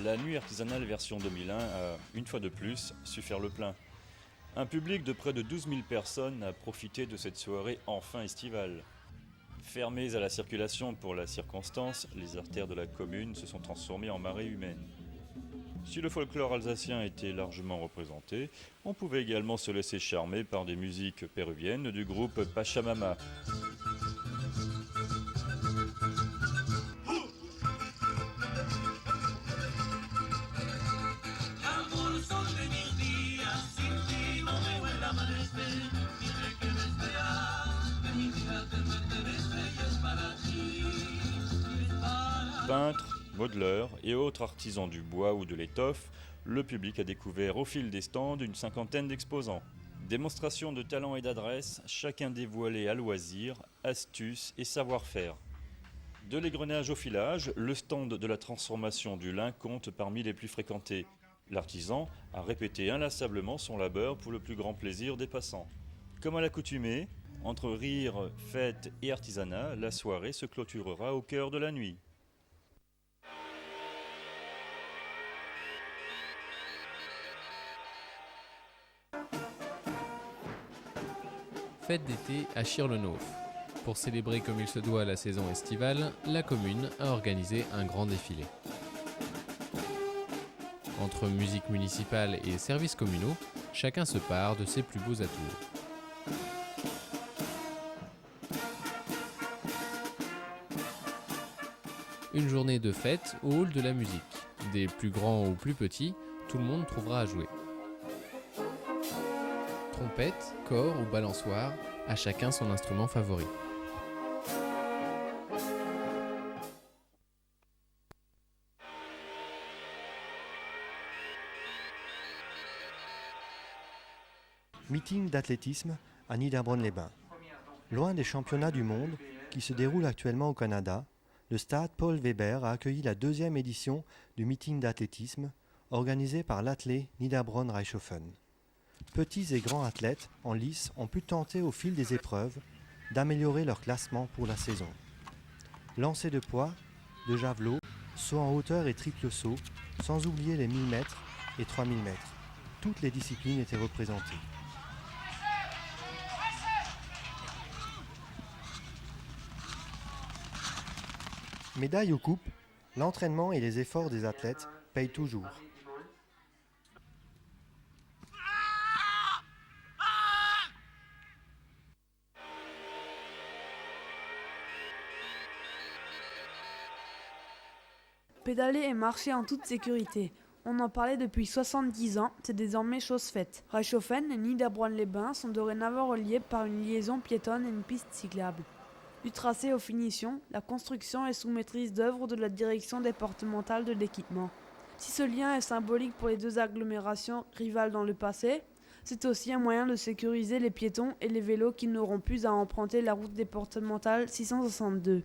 La nuit artisanale version 2001 a, une fois de plus, su faire le plein. Un public de près de 12 000 personnes a profité de cette soirée enfin estivale. Fermées à la circulation pour la circonstance, les artères de la commune se sont transformées en marée humaine. Si le folklore alsacien était largement représenté, on pouvait également se laisser charmer par des musiques péruviennes du groupe Pachamama. Peintres, modeleurs et autres artisans du bois ou de l'étoffe, le public a découvert au fil des stands une cinquantaine d'exposants. Démonstration de talent et d'adresse, chacun dévoilé à loisir, astuces et savoir-faire. De l'égrenage au filage, le stand de la transformation du lin compte parmi les plus fréquentés. L'artisan a répété inlassablement son labeur pour le plus grand plaisir des passants. Comme à l'accoutumée, entre rire, fête et artisanat, la soirée se clôturera au cœur de la nuit. Fête d'été à Chir-le-Nauf. Pour célébrer comme il se doit la saison estivale, la commune a organisé un grand défilé. Entre musique municipale et services communaux, chacun se pare de ses plus beaux atours. Une journée de fête au hall de la musique. Des plus grands ou plus petits, tout le monde trouvera à jouer. Trompette, cor ou balançoire, à chacun son instrument favori. Meeting d'athlétisme à Niederbronn-les-Bains. Loin des championnats du monde qui se déroulent actuellement au Canada, le stade Paul Weber a accueilli la deuxième édition du meeting d'athlétisme organisé par l'Athlé Niederbronn-Reichshofen. Petits et grands athlètes en lice ont pu tenter au fil des épreuves d'améliorer leur classement pour la saison. Lancer de poids, de javelot, saut en hauteur et triple saut, sans oublier les 1000 mètres et 3000 mètres. Toutes les disciplines étaient représentées. Médaille ou coupe, l'entraînement et les efforts des athlètes payent toujours. Pédaler et marcher en toute sécurité. On en parlait depuis 70 ans, c'est désormais chose faite. Reichshofen et Niederbronn-les-Bains sont dorénavant reliés par une liaison piétonne et une piste cyclable. Du tracé aux finitions, la construction est sous maîtrise d'œuvre de la direction départementale de l'équipement. Si ce lien est symbolique pour les deux agglomérations rivales dans le passé, c'est aussi un moyen de sécuriser les piétons et les vélos qui n'auront plus à emprunter la route départementale 662.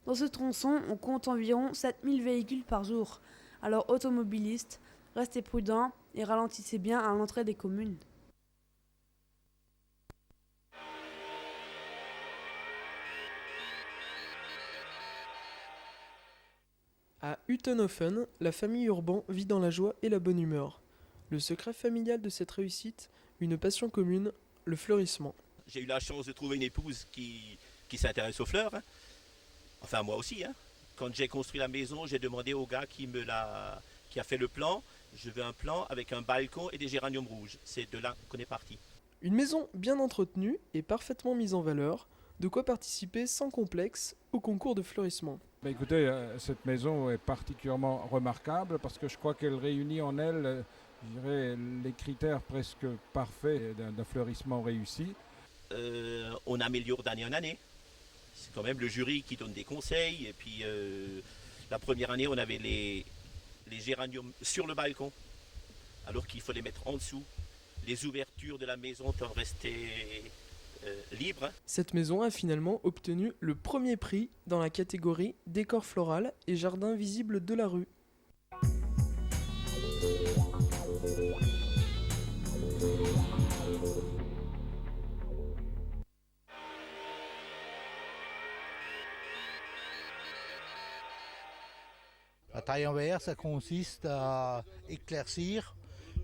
Dans ce tronçon, on compte environ 7000 véhicules par jour. Alors automobilistes, restez prudents et ralentissez bien à l'entrée des communes. À Utenhofen, la famille Urban vit dans la joie et la bonne humeur. Le secret familial de cette réussite, une passion commune, le fleurissement. J'ai eu la chance de trouver une épouse qui s'intéresse aux fleurs. Enfin, moi aussi. Quand j'ai construit la maison, j'ai demandé au gars qui a fait le plan. Je veux un plan avec un balcon et des géraniums rouges. C'est de là qu'on est parti. Une maison bien entretenue et parfaitement mise en valeur, de quoi participer sans complexe au concours de fleurissement. Écoutez, cette maison est particulièrement remarquable parce que je crois qu'elle réunit en elle, je dirais, les critères presque parfaits d'un fleurissement réussi. On améliore d'année en année. C'est quand même le jury qui donne des conseils. Et puis la première année, on avait les géraniums sur le balcon, alors qu'il faut les mettre en dessous. Les ouvertures de la maison doivent rester libres. Cette maison a finalement obtenu le premier prix dans la catégorie décor floral et jardin visible de la rue. La taille en verre, ça consiste à éclaircir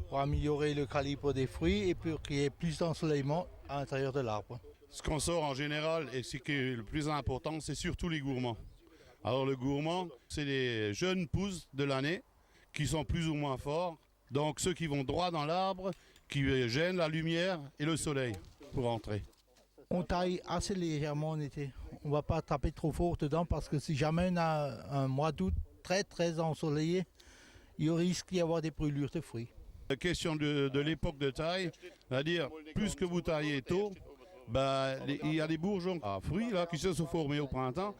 pour améliorer le calibre des fruits et pour qu'il y ait plus d'ensoleillement à l'intérieur de l'arbre. Ce qu'on sort en général, et ce qui est le plus important, c'est surtout les gourmands. Alors le gourmand, c'est les jeunes pousses de l'année qui sont plus ou moins forts. Donc ceux qui vont droit dans l'arbre, qui gênent la lumière et le soleil pour entrer. On taille assez légèrement en été. On ne va pas taper trop fort dedans parce que si jamais on a un mois d'août très ensoleillé, il risque d'y avoir des brûlures de fruits. La question de l'époque de taille, c'est-à-dire plus que vous taillez tôt, il y a des bourgeons à fruits là, qui se sont formés au printemps,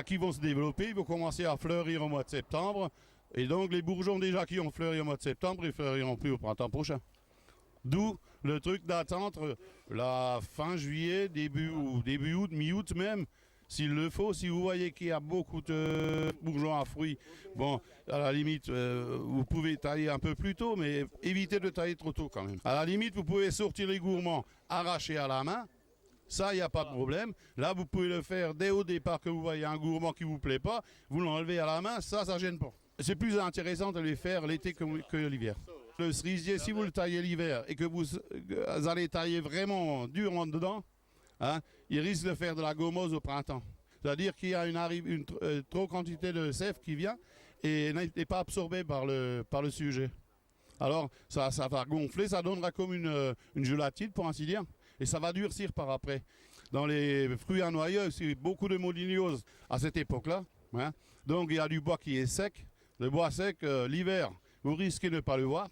qui vont se développer, ils vont commencer à fleurir au mois de septembre. Et donc les bourgeons déjà qui ont fleuri au mois de septembre, ils ne fleuriront plus au printemps prochain. D'où le truc d'attendre la fin juillet, début août, mi-août même, s'il le faut. Si vous voyez qu'il y a beaucoup de bourgeons à fruits, bon, à la limite, vous pouvez tailler un peu plus tôt, mais évitez de tailler trop tôt quand même. À la limite, vous pouvez sortir les gourmands arrachés à la main. Ça, il n'y a pas de problème. Là, vous pouvez le faire dès au départ que vous voyez un gourmand qui ne vous plaît pas. Vous l'enlevez à la main, ça ne gêne pas. C'est plus intéressant de les faire l'été que l'hiver. Le cerisier, si vous le taillez l'hiver et que vous allez tailler vraiment durement dedans, il risque de faire de la gommose au printemps. C'est-à-dire qu'il y a une trop quantité de sève qui vient et n'est pas absorbée par le sujet. Alors, ça va gonfler, ça donnera comme une gélatine, pour ainsi dire. Et ça va durcir par après. Dans les fruits à noyaux, c'est beaucoup de moliniose à cette époque-là. Donc il y a du bois qui est sec. Le bois sec, l'hiver, vous risquez de ne pas le voir.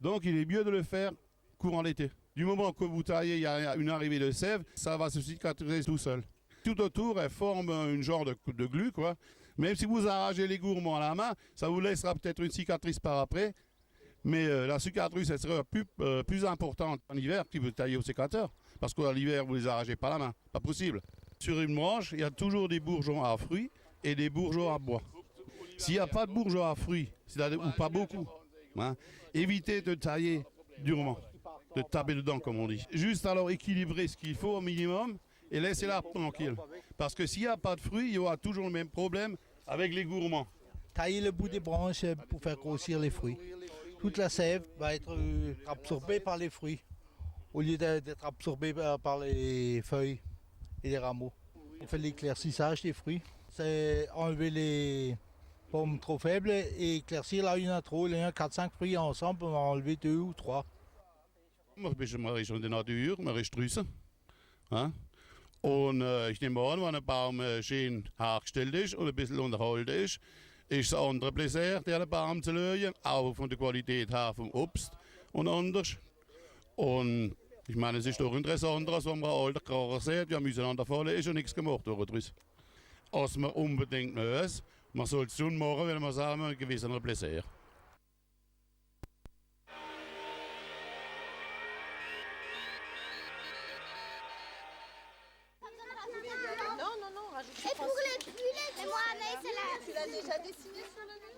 Donc il est mieux de le faire courant l'été. Du moment que vous taillez, il y a une arrivée de sève, ça va se cicatriser tout seul. Tout autour, elle forme une genre de glu, quoi. Même si vous arrachez les gourmands à la main, ça vous laissera peut-être une cicatrice par après. Mais la cicatrice, elle sera plus importante en hiver que vous taillez au sécateur. Parce qu'en hiver, vous ne les arrachez pas à la main. Pas possible. Sur une branche, il y a toujours des bourgeons à fruits et des bourgeons à bois. S'il n'y a pas de bourgeons à fruits, ou pas beaucoup, évitez de tailler durement, de taper dedans, comme on dit. Juste alors équilibrer ce qu'il faut au minimum et laisser l'arbre tranquille. Parce que s'il n'y a pas de fruits, il y aura toujours le même problème avec les gourmands. Tailler le bout des branches pour faire grossir les fruits. Toute la sève va être absorbée par les fruits, au lieu d'être absorbée par les feuilles et les rameaux. On fait l'éclaircissage des fruits. C'est enlever les pommes trop faibles et éclaircir là, il y en a trop. Il y en a 4-5 fruits ensemble, on va enlever 2 ou 3. Ich mache schon in der Natur, mache Strüsse. Und ich nehme an, wenn ein Baum schön hergestellt ist und ein bisschen unterhalten ist das andere Plaisir, den Baum zu legen, auch von der Qualität her vom Obst und anders. Und ich meine, es ist doch interessant, als wenn man alter Kracher sieht, ja, miteinander fallen ist und nichts gemacht wurde. Was man unbedingt muss, man soll es schon machen, wenn man sagen, ein gewisser Plaisir.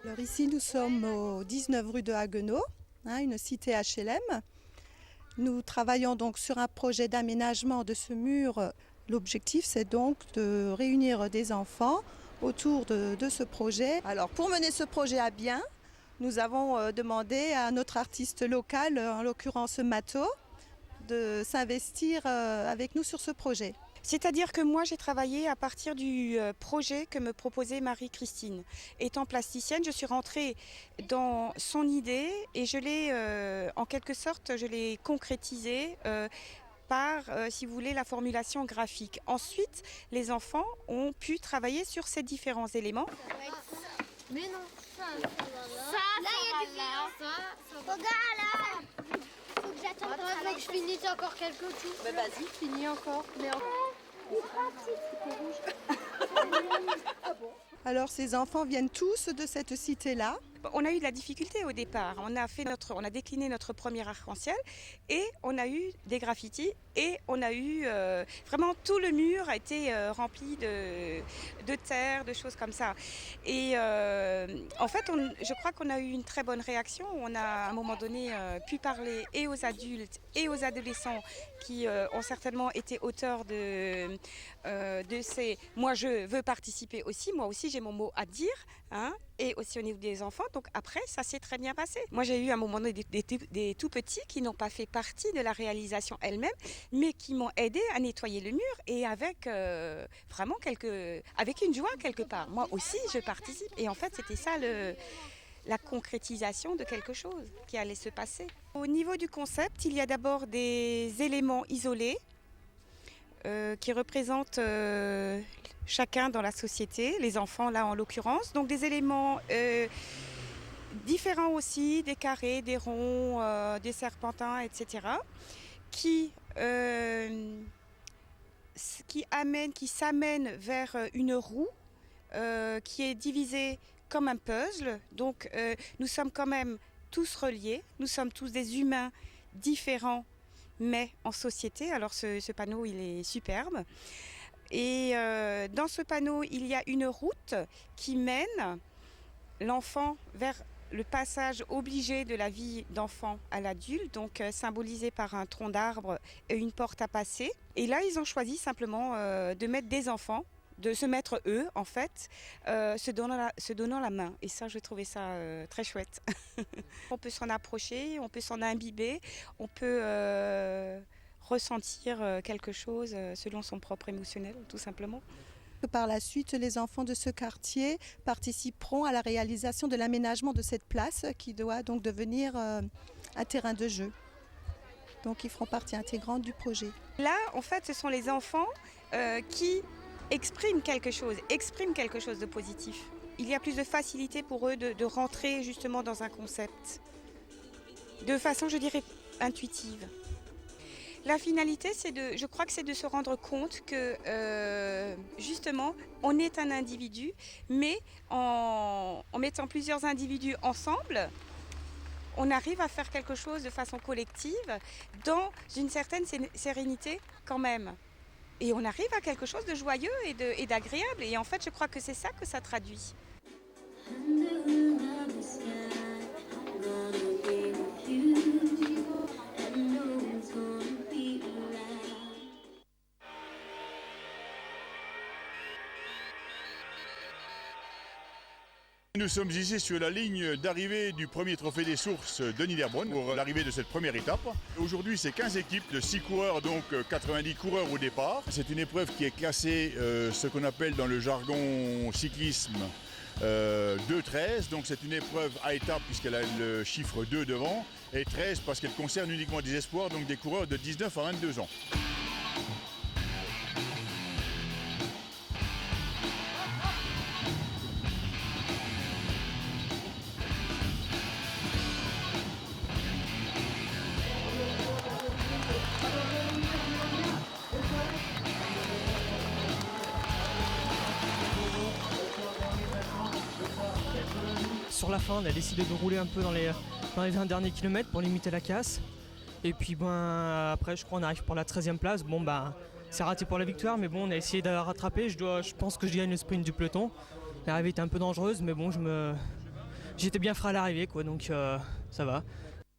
Alors ici, nous sommes au 19 rue de Haguenau, une cité HLM. Nous travaillons donc sur un projet d'aménagement de ce mur. L'objectif, c'est donc de réunir des enfants autour de ce projet. Alors, pour mener ce projet à bien, nous avons demandé à notre artiste local, en l'occurrence Mato, de s'investir avec nous sur ce projet. C'est-à-dire que moi, j'ai travaillé à partir du projet que me proposait Marie-Christine. Étant plasticienne, je suis rentrée dans son idée et je l'ai, en quelque sorte, je l'ai concrétisé par, si vous voulez, la formulation graphique. Ensuite, les enfants ont pu travailler sur ces différents éléments. Mais non, là, il y a du vin. Regarde là. Faut que j'attende. Faut que je finisse encore quelques tours. Mais vas-y, finis encore. Mais Alors ces enfants viennent tous de cette cité-là. On a eu de la difficulté au départ. On a décliné notre premier arc-en-ciel et on a eu des graffitis et on a eu vraiment tout le mur a été rempli de terre, de choses comme ça. Et en fait, je crois qu'on a eu une très bonne réaction. On a à un moment donné pu parler et aux adultes et aux adolescents qui ont certainement été auteurs de ces. Moi, je veux participer aussi. Moi aussi, j'ai mon mot à dire. et aussi au niveau des enfants. Donc après, ça s'est très bien passé. Moi, j'ai eu à un moment donné des tout petits qui n'ont pas fait partie de la réalisation elle-même, mais qui m'ont aidé à nettoyer le mur et avec vraiment avec une joie quelque part. Moi aussi, je participe. Et en fait, c'était ça la concrétisation de quelque chose qui allait se passer. Au niveau du concept, il y a d'abord des éléments isolés qui représentent chacun dans la société, les enfants là en l'occurrence. Donc des éléments différents aussi, des carrés, des ronds, des serpentins, etc. qui s'amènent vers une roue qui est divisée comme un puzzle. Donc nous sommes quand même tous reliés, nous sommes tous des humains différents mais en société. Alors ce panneau il est superbe. Et dans ce panneau, il y a une route qui mène l'enfant vers le passage obligé de la vie d'enfant à l'adulte, donc symbolisé par un tronc d'arbre et une porte à passer. Et là, ils ont choisi simplement de mettre des enfants, de se mettre eux, en fait, se donnant la main. Et ça, je trouvais ça très chouette. On peut s'en approcher, on peut s'en imbiber, on peut ressentir quelque chose selon son propre émotionnel, tout simplement. Par la suite, les enfants de ce quartier participeront à la réalisation de l'aménagement de cette place qui doit donc devenir un terrain de jeu. Donc ils feront partie intégrante du projet. Là, en fait, ce sont les enfants qui expriment quelque chose de positif. Il y a plus de facilité pour eux de rentrer justement dans un concept, de façon, je dirais, intuitive. La finalité, je crois que c'est de se rendre compte que justement, on est un individu, mais en mettant plusieurs individus ensemble, on arrive à faire quelque chose de façon collective, dans une certaine sérénité quand même. Et on arrive à quelque chose de joyeux et d'agréable. Et en fait, je crois que c'est ça que ça traduit. Nous sommes ici sur la ligne d'arrivée du premier trophée des sources de Niederbronn pour l'arrivée de cette première étape. Aujourd'hui, c'est 15 équipes de 6 coureurs, donc 90 coureurs au départ. C'est une épreuve qui est classée, ce qu'on appelle dans le jargon cyclisme, 2-13. Donc c'est une épreuve à étapes puisqu'elle a le chiffre 2 devant et 13 parce qu'elle concerne uniquement des espoirs, donc des coureurs de 19 à 22 ans. Sur la fin, on a décidé de rouler un peu dans les 20 derniers kilomètres pour limiter la casse. Et puis après, je crois qu'on arrive pour la 13e place. Bon, c'est raté pour la victoire, mais bon, on a essayé de rattraper. Je pense que je gagne le sprint du peloton. L'arrivée était un peu dangereuse, mais bon, j'étais bien frais à l'arrivée, quoi, donc ça va.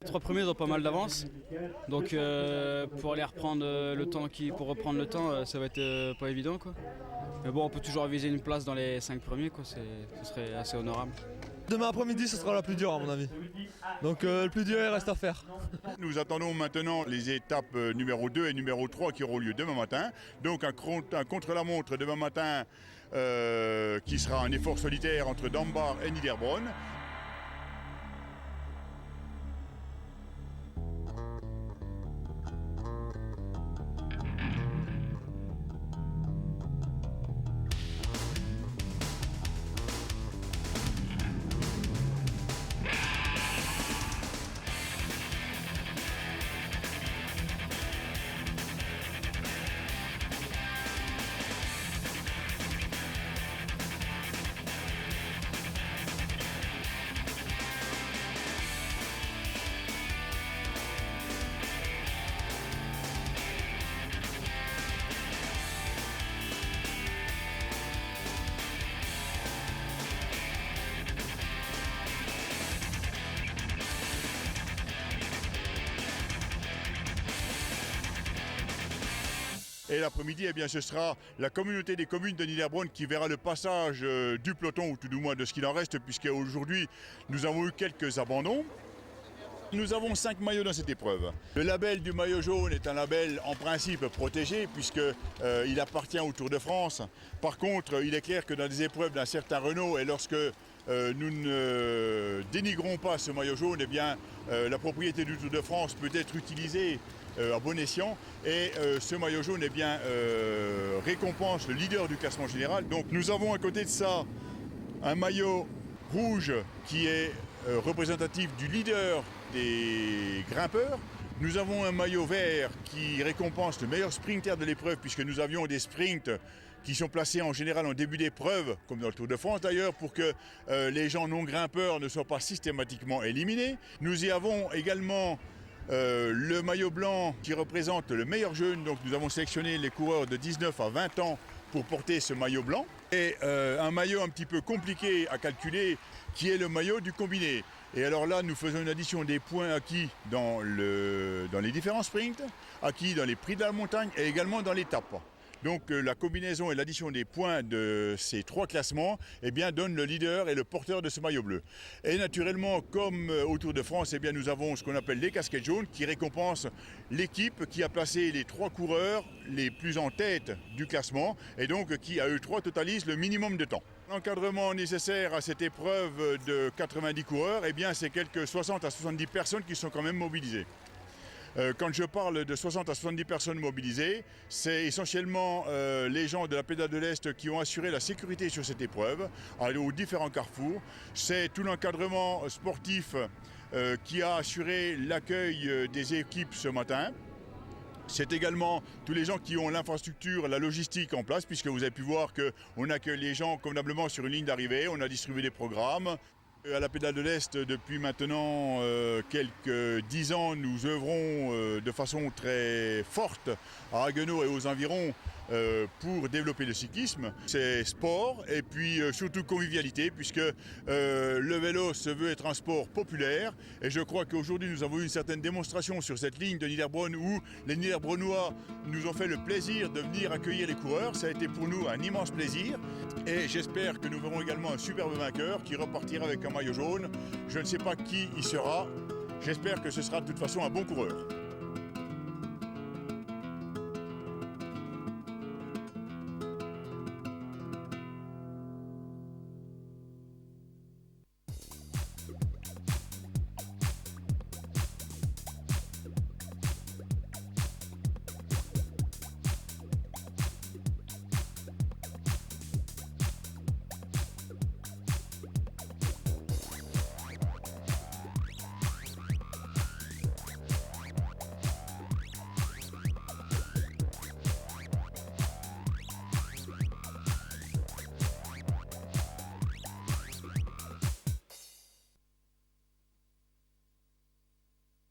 Les 3 premiers ont pas mal d'avance, donc pour aller reprendre pour reprendre le temps, ça va être pas évident, quoi. Mais bon, on peut toujours viser une place dans les 5 premiers, quoi. Ce serait assez honorable. Demain après-midi, ce sera la plus dure à mon avis. Donc le plus dur, il reste à faire. Nous attendons maintenant les étapes numéro 2 et numéro 3 qui auront lieu demain matin. Donc un contre-la-montre demain matin qui sera un effort solitaire entre Dambar et Niederbronn. Et l'après-midi, eh bien, ce sera la communauté des communes de Niederbronn qui verra le passage du peloton, ou tout du moins de ce qu'il en reste, puisqu'aujourd'hui, nous avons eu quelques abandons. Nous avons 5 maillots dans cette épreuve. Le label du maillot jaune est un label en principe protégé puisqu'il appartient au Tour de France. Par contre, il est clair que dans des épreuves d'un certain Renault et lorsque nous ne dénigrons pas ce maillot jaune, eh bien, la propriété du Tour de France peut être utilisée à bon escient et ce maillot jaune eh bien, récompense le leader du classement général. Donc nous avons à côté de ça un maillot rouge qui est représentatif du leader des grimpeurs. Nous avons un maillot vert qui récompense le meilleur sprinter de l'épreuve puisque nous avions des sprints qui sont placés en général en début d'épreuve, comme dans le Tour de France d'ailleurs, pour que les gens non grimpeurs ne soient pas systématiquement éliminés. Nous y avons également le maillot blanc qui représente le meilleur jeune, donc nous avons sélectionné les coureurs de 19 à 20 ans pour porter ce maillot blanc. Et un maillot un petit peu compliqué à calculer qui est le maillot du combiné. Et alors là, nous faisons une addition des points acquis dans les différents sprints, acquis dans les prix de la montagne et également dans l'étape. Donc la combinaison et l'addition des points de ces 3 classements eh bien, donne le leader et le porteur de ce maillot bleu. Et naturellement, comme au Tour de France, eh bien, nous avons ce qu'on appelle les casquettes jaunes qui récompensent l'équipe qui a placé les 3 coureurs les plus en tête du classement et donc qui à eux 3 totalisent le minimum de temps. L'encadrement nécessaire à cette épreuve de 90 coureurs, eh bien, c'est quelques 60 à 70 personnes qui sont quand même mobilisées. Quand je parle de 60 à 70 personnes mobilisées, c'est essentiellement les gens de la Pédale de l'Est qui ont assuré la sécurité sur cette épreuve, aux différents carrefours. C'est tout l'encadrement sportif qui a assuré l'accueil des équipes ce matin. C'est également tous les gens qui ont l'infrastructure, la logistique en place, puisque vous avez pu voir qu'on accueille les gens convenablement sur une ligne d'arrivée, on a distribué des programmes. À la Pédale de l'Est, depuis maintenant quelques 10 ans, nous œuvrons de façon très forte à Haguenau et aux environs pour développer le cyclisme. C'est sport et puis surtout convivialité puisque le vélo se veut être un sport populaire et je crois qu'aujourd'hui nous avons eu une certaine démonstration sur cette ligne de Niederbronn où les Niederbronnois nous ont fait le plaisir de venir accueillir les coureurs. Ça a été pour nous un immense plaisir et j'espère que nous verrons également un superbe vainqueur qui repartira avec un maillot jaune. Je ne sais pas qui y sera, j'espère que ce sera de toute façon un bon coureur.